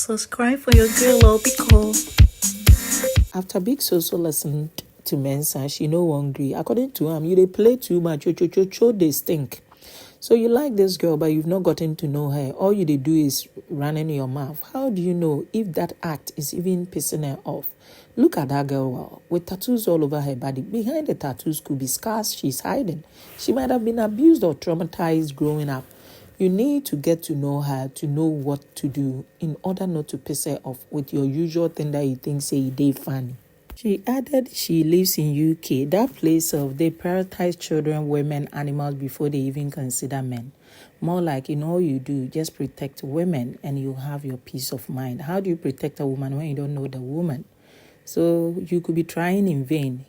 Subscribe for your girl or because. After Big Soso listened to Mensa, she no hungry. According to him, you they play too much. They stink. So you like this girl, but you've not gotten to know her. All you they do is running your mouth. How do you know if that act is even pissing her off? Look at that girl with tattoos all over her body. Behind the tattoos could be scars she's hiding. She might have been abused or traumatized growing up. You need to get to know her to know what to do in order not to piss her off with your usual thing that you think say they funny. She added she lives in UK, that place of they prioritize children, women, animals before they even consider men. More like in all you do, just protect women and you have your peace of mind. How do you protect a woman when you don't know the woman? So you could be trying in vain.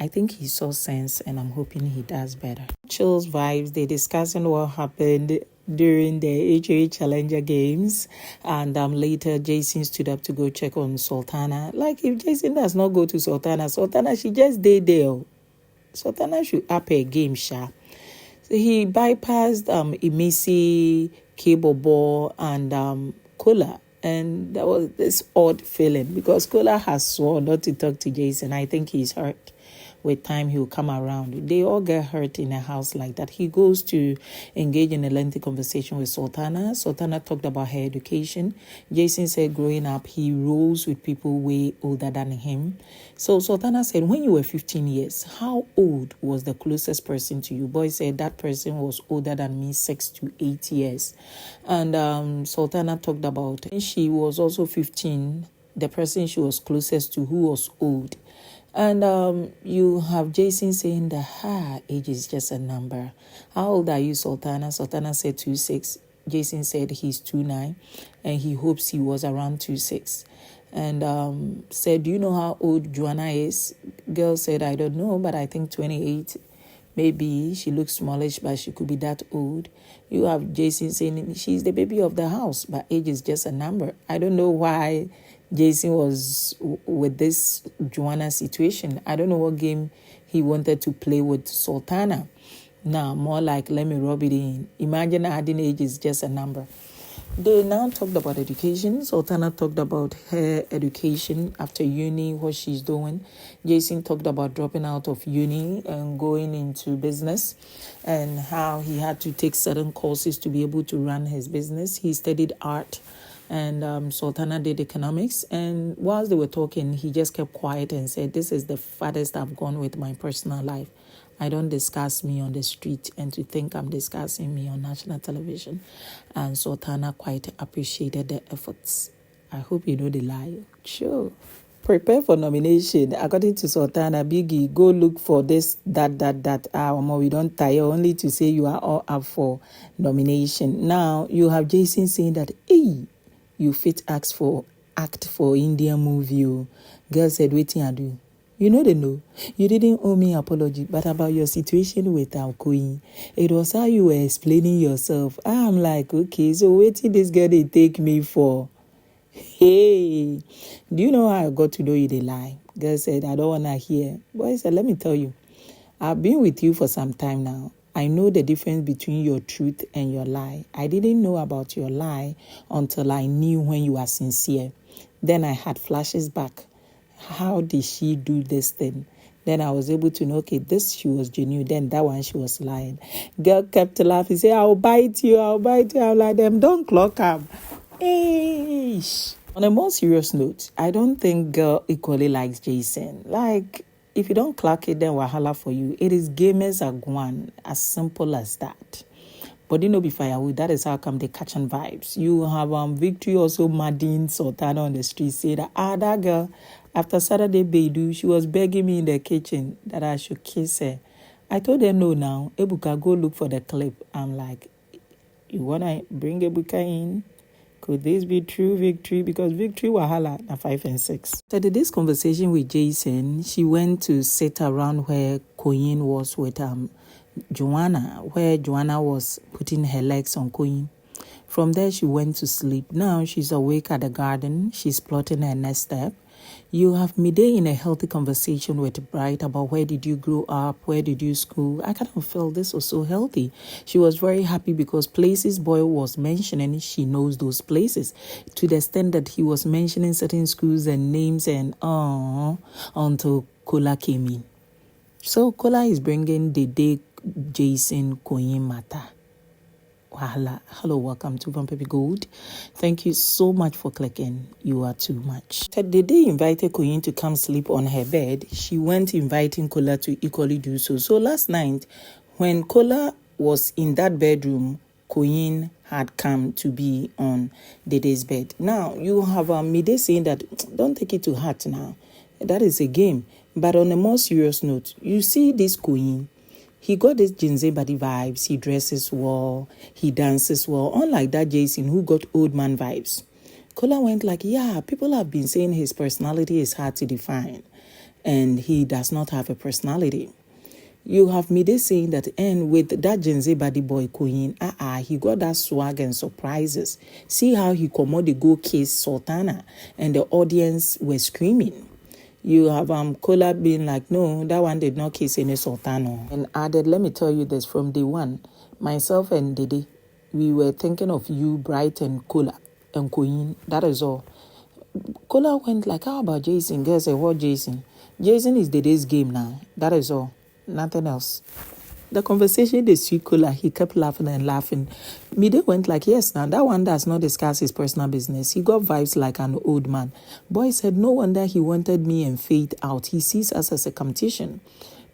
I think he saw sense and I'm hoping he does better. Chills vibes, they discussing what happened during the HOA Challenger games, and later Jason stood up to go check on Sultana. Like if Jason does not go to Sultana should just stay there. Sultana should up a game, sha. So he bypassed Emisi, K-Bobo, and Kola. And there was this odd feeling because Kola has sworn not to talk to Jason. I think he's hurt. With time, he will come around. They all get hurt in a house like that. He goes to engage in a lengthy conversation with Sultana. Sultana talked about her education. Jason said growing up, he rose with people way older than him. So Sultana said, when you were 15 years, how old was the closest person to you? Boy said that person was older than me 6 to 8 years. And Sultana talked about when she was also 15, the person she was closest to who was old. And you have Jason saying that age is just a number. How old are you, Sultana? Sultana said 26. Jason said he's 29 and he hopes he was around 26. And said, do you know how old Joanna is? Girl said, I don't know, but I think 28. Maybe she looks smallish, but she could be that old. You have Jason saying she's the baby of the house, but age is just a number. I don't know why Jason was with this Joanna situation. I don't know what game he wanted to play with Sultana. Now, more like, let me rub it in. Imagine adding age is just a number. They now talked about education. Sultana talked about her education after uni, what she's doing. Jason talked about dropping out of uni and going into business and how he had to take certain courses to be able to run his business. He studied art and Sultana did economics. And whilst they were talking, he just kept quiet and said, this is the farthest I've gone with my personal life. I don't discuss me on the street, and to think I'm discussing me on national television. And Sultana quite appreciated the efforts. I hope you know the lie. Sure. Prepare for nomination. According to Sultana, Biggie, go look for this, that. We don't tire only to say you are all up for nomination. Now, you have Jason saying that, hey, you fit act for Indian movie. Girl said, waiting I do. You know they know. You didn't owe me apology, but about your situation with Koyin. It was how you were explaining yourself. I'm like, okay, so waiting this girl they take me for. Hey, do you know how I got to know you they lie? Girl said, I don't want to hear. Boy said, let me tell you. I've been with you for some time now. I know the difference between your truth and your lie. I didn't know about your lie until I knew when you were sincere. Then I had flashes back. How did she do this thing? Then I was able to know, okay, this she was genuine. Then that one she was lying. Girl kept laughing, say, I'll bite you. I'm like, them, don't clock up. Eish. On a more serious note, I don't think girl equally likes Jason. Like, if you don't clock it, then wahala for you. It is gamers are gone. As simple as that. But you know, be firewood. That is how come they catching vibes. You have Victory also madding Sultana on the street say that that girl after Saturday Beidou, she was begging me in the kitchen that I should kiss her. I told her no now. Ebuka, go look for the clip. I'm like, you wanna bring Ebuka in? Could this be true Victory? Because Victory wahala na 5 and 6. After this conversation with Jason, she went to sit around where Koyin was with Joanna, where Joanna was putting her legs on Koyin. From there, she went to sleep. Now she's awake at the garden. She's plotting her next step. You have midday in a healthy conversation with Bright about where did you grow up, where did you school. I kind of felt this was so healthy. She was very happy because places boy was mentioning, she knows those places to the extent that he was mentioning certain schools and names and until Kola came in. So Kola is bringing Dede, Jason, Koyin matter. Hello, welcome to Vampire Gold. Thank you so much for clicking. You are too much. Dede invited Koyin to come sleep on her bed. She went inviting Kola to equally do so. So last night, when Kola was in that bedroom, Koyin had come to be on Dede's bed. Now, you have Mide saying that, don't take it to heart now. That is a game. But on a more serious note, you see this Koyin, he got this Jinze body vibes. He dresses well. He dances well. Unlike that Jason who got old man vibes. Kola went like, yeah, people have been saying his personality is hard to define. And he does not have a personality. You have Mide saying that, and with that Jinze body boy Koyin, he got that swag and surprises. See how he commode the go kiss Sultana. And the audience were screaming. You have Kola being like, no, that one did not kiss any Sultana. And added, let me tell you this, from day one, myself and Dede, we were thinking of you, Bright and Kola and Koyin. That is all. Kola went like, how about Jason? Girls say, what Jason? Jason is Dede's game now. That is all. Nothing else. The conversation, the sweet Kola, he kept laughing and laughing. Mide went like, yes, now that one does not discuss his personal business. He got vibes like an old man. Boy said, no wonder he wanted me and Faith out. He sees us as a competition.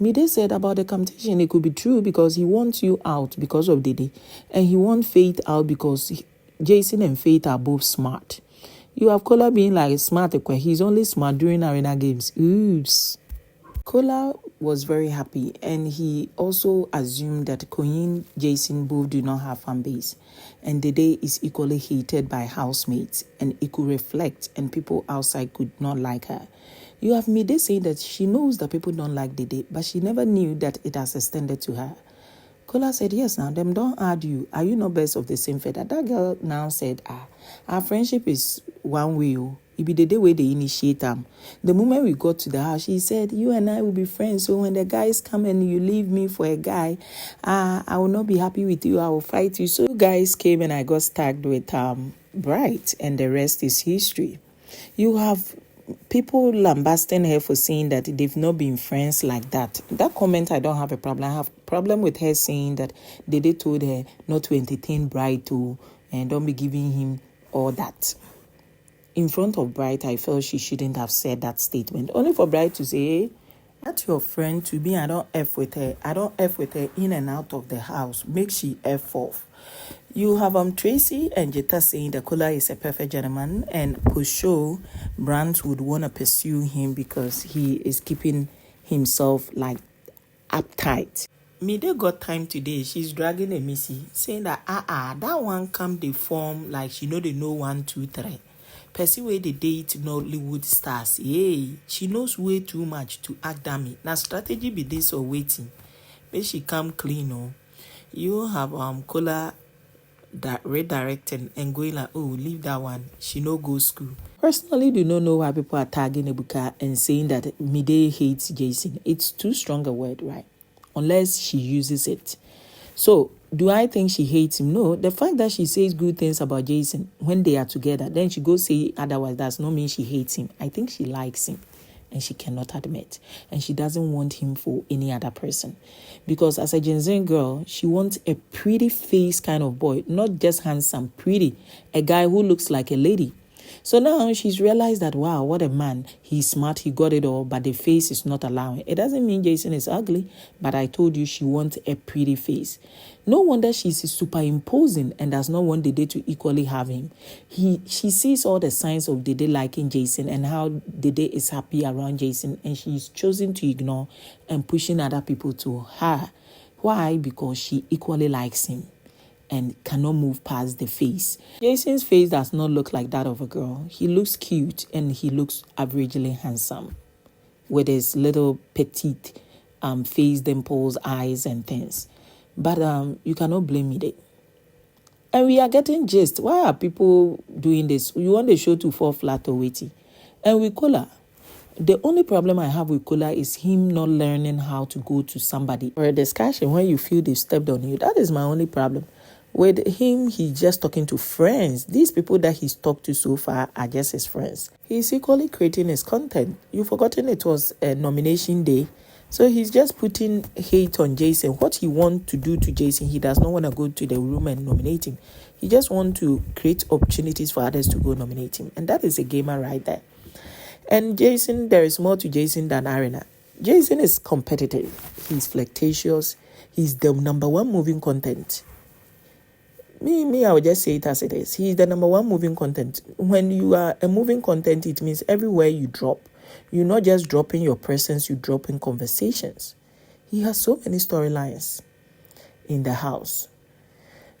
Mide said about the competition, it could be true because he wants you out because of Dede. And he wants Faith out because Jason and Faith are both smart. You have Kola being like smart. He's only smart during arena games. Oops. Kola was very happy, and he also assumed that Koyin, Jason both do not have fan base, and Dede is equally hated by housemates, and it could reflect, and people outside could not like her. You have Mide saying that she knows that people don't like Dede, but she never knew that it has extended to her. Kola said, yes, now them don't argue. Are you not birds of the same feather? That girl now said, our friendship is one way. It be the day where they initiate them. The moment we got to the house, she said, you and I will be friends. So when the guys come and you leave me for a guy, I will not be happy with you. I will fight you. So you guys came and I got tagged with Bright, and the rest is history. You have people lambasting her for saying that they've not been friends like that. That comment, I don't have a problem. I have a problem with her saying that they told her not to entertain Bright too, and don't be giving him all that. In front of Bright, I felt she shouldn't have said that statement. Only for Bright to say, hey, that's your friend to me. I don't F with her. I don't F with her in and out of the house. Make she F off. You have Tracy and Jetta saying that Kola is a perfect gentleman, and for sure Brandt would want to pursue him because he is keeping himself like uptight. Mide got time today. She's dragging a Missy, saying that that one come the form like she know they know 1, 2, 3. Percy way they date Nollywood stars. Yay, she knows way too much to act dummy. Now strategy be this or waiting. May she come clean. Oh, you have Kola that redirecting and going like, oh, leave that one. She no go school. Personally, do not know why people are tagging Ebuka and saying that Mide hates Jason. It's too strong a word, right? Unless she uses it. So, do I think she hates him? No. The fact that she says good things about Jason when they are together, then she goes say otherwise, does not mean she hates him. I think she likes him, and she cannot admit. And she doesn't want him for any other person. Because as a Gen Z girl, she wants a pretty face kind of boy, not just handsome, pretty. A guy who looks like a lady. So now she's realized that, wow, what a man. He's smart, he got it all, but the face is not allowing. It doesn't mean Jason is ugly, but I told you she wants a pretty face. No wonder she's superimposing and does not want Dede to equally have him. She sees all the signs of Dede liking Jason and how Dede is happy around Jason, and she's chosen to ignore and pushing other people to her. Why? Because she equally likes him and cannot move past the face. Jason's face does not look like that of a girl. He looks cute and he looks averagely handsome with his little petite face, dimples, eyes and things. But you cannot blame me there. And we are getting gist. Why are people doing this? You want the show to fall flat or witty? And we call her. The only problem I have with Kola is him not learning how to go to somebody for a discussion when you feel they stepped on you. That is my only problem. With him, he's just talking to friends. These people that he's talked to so far are just his friends. He's equally creating his content. You've forgotten it was a nomination day. So he's just putting hate on Jason. What he wants to do to Jason, he does not want to go to the room and nominate him. He just wants to create opportunities for others to go nominate him. And that is a gamer right there. And Jason, there is more to Jason than Arena. Jason is competitive. He's flirtatious. He's the number one moving content. Me, I would just say it as it is. He's the number one moving content. When you are a moving content, it means everywhere you drop, you're not just dropping your presence, you drop in conversations. He has so many storylines in the house.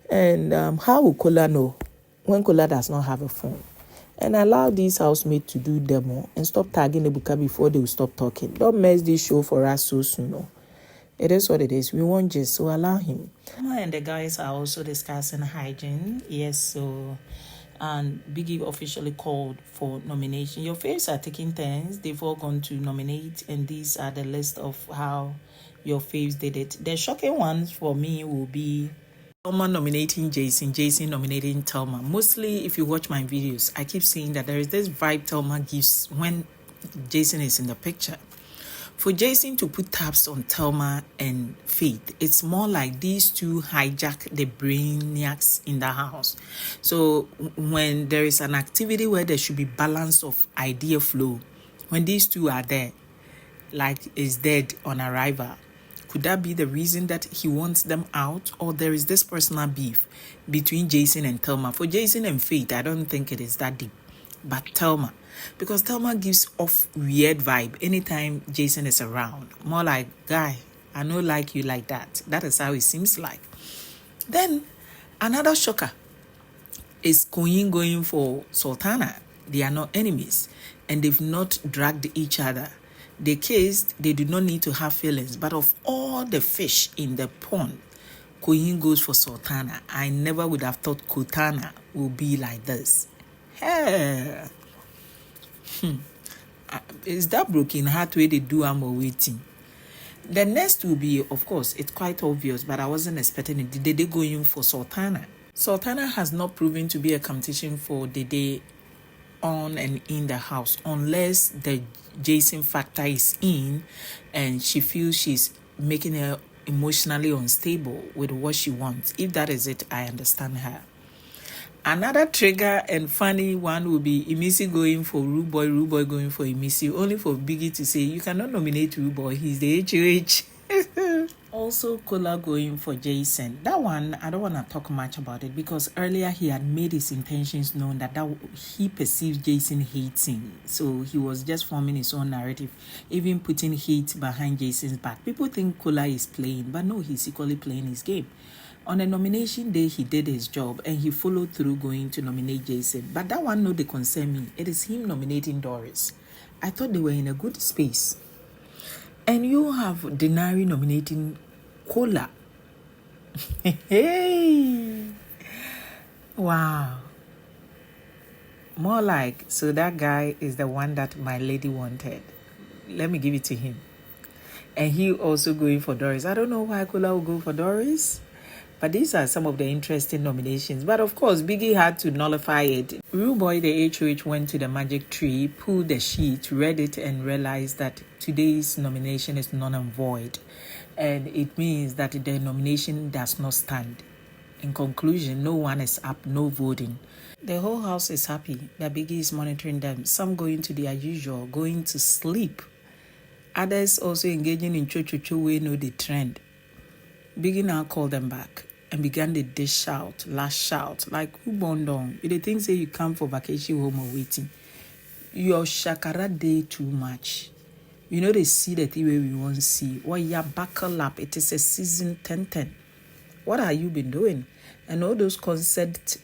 And how will Kola know when Kola does not have a phone? And allow these housemates to do demo and stop tagging Ebuka before they will stop talking. Don't mess this show for us so soon. No. It is what it is. We want just so allow him. And the guys are also discussing hygiene. Yes, so and Biggie officially called for nomination. Your faves are taking turns. They've all gone to nominate, and these are the list of how your faves did it. The shocking ones for me will be Thelma nominating Jason, Jason nominating Thelma. Mostly, if you watch my videos, I keep saying that there is this vibe Thelma gives when Jason is in the picture. For Jason to put tabs on Thelma and Faith, it's more like these two hijack the brainiacs in the house. So when there is an activity where there should be balance of idea flow, when these two are there, like is dead on arrival, could that be the reason that he wants them out? Or there is this personal beef between Jason and Thelma? For Jason and Faith, I don't think it is that deep. But Thelma, because Thelma gives off weird vibe anytime Jason is around. More like, guy, I don't like you like that. That is how it seems like. Then, another shocker is Koyin going for Sultana. They are not enemies, and they've not dragged each other. They kissed, they do not need to have feelings. But of all the fish in the pond, Koyin goes for Sultana. I never would have thought Kotana would be like this. Hey. Is that broken heart where they do I'm waiting? The next will be, of course, it's quite obvious, but I wasn't expecting it. Dede going for Sultana. Sultana has not proven to be a competition for Dede on and in the house, unless the Jason factor is in and she feels she's making her emotionally unstable with what she wants. If that is it, I understand her. Another trigger and funny one will be Imisi going for Rude Boy going for Imisi, only for Biggie to say, you cannot nominate Rude Boy, he's the HOH. Also, Kola going for Jason. That one, I don't want to talk much about it because earlier he had made his intentions known that he perceives Jason hates him. So he was just forming his own narrative, even putting hate behind Jason's back. People think Kola is playing, but no, he's equally playing his game. On the nomination day, he did his job and he followed through going to nominate Jason. But that one, no, they concern me. It is him nominating Doris. I thought they were in a good space. And you have Denari nominating Kola. Hey! Wow. More like, so that guy is the one that my lady wanted. Let me give it to him. And he also going for Doris. I don't know why Kola will go for Doris. But these are some of the interesting nominations. But of course, Biggie had to nullify it. Rude Boy, the HOH, went to the magic tree, pulled the sheet, read it, and realized that today's nomination is null and void. And it means that the nomination does not stand. In conclusion, no one is up, no voting. The whole house is happy that Biggie is monitoring them. Some going to their usual, going to sleep. Others also engaging in cho-cho-cho way, know the trend. Biggie now called them back and began the dish shout, last shout, like who born down? You the thing say you come for vacation home or waiting. Your shakara day too much. You know they see the thing where we want to see. Well, ya buckle up. It is a season 10-10. What have you been doing? And all those concert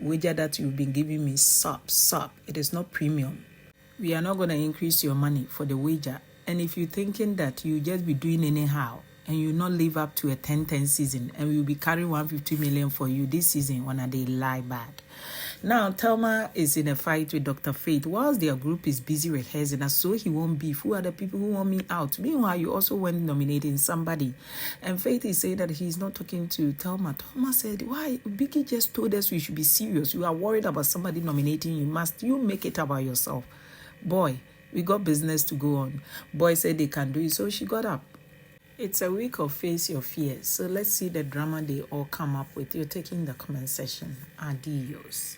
wager that you've been giving me, sup. It is not premium. We are not going to increase your money for the wager. And if you're thinking that you just be doing anyhow, and you not live up to a 10-10 season, and we will be carrying 150 million for you this season when they lie bad. Now, Thelma is in a fight with Dr. Faith. Whilst their group is busy rehearsing, as so he won't beef. Who are the people who want me out? Meanwhile, you also went nominating somebody. And Faith is saying that he's not talking to Thelma. Thelma said, why? Biggie just told us we should be serious. You are worried about somebody nominating you. Must you make it about yourself? Boy, we got business to go on. Boy said they can do it, so she got up. It's a week of Face Your Fears. So let's see the drama they all come up with. You're taking the comment section. Adios.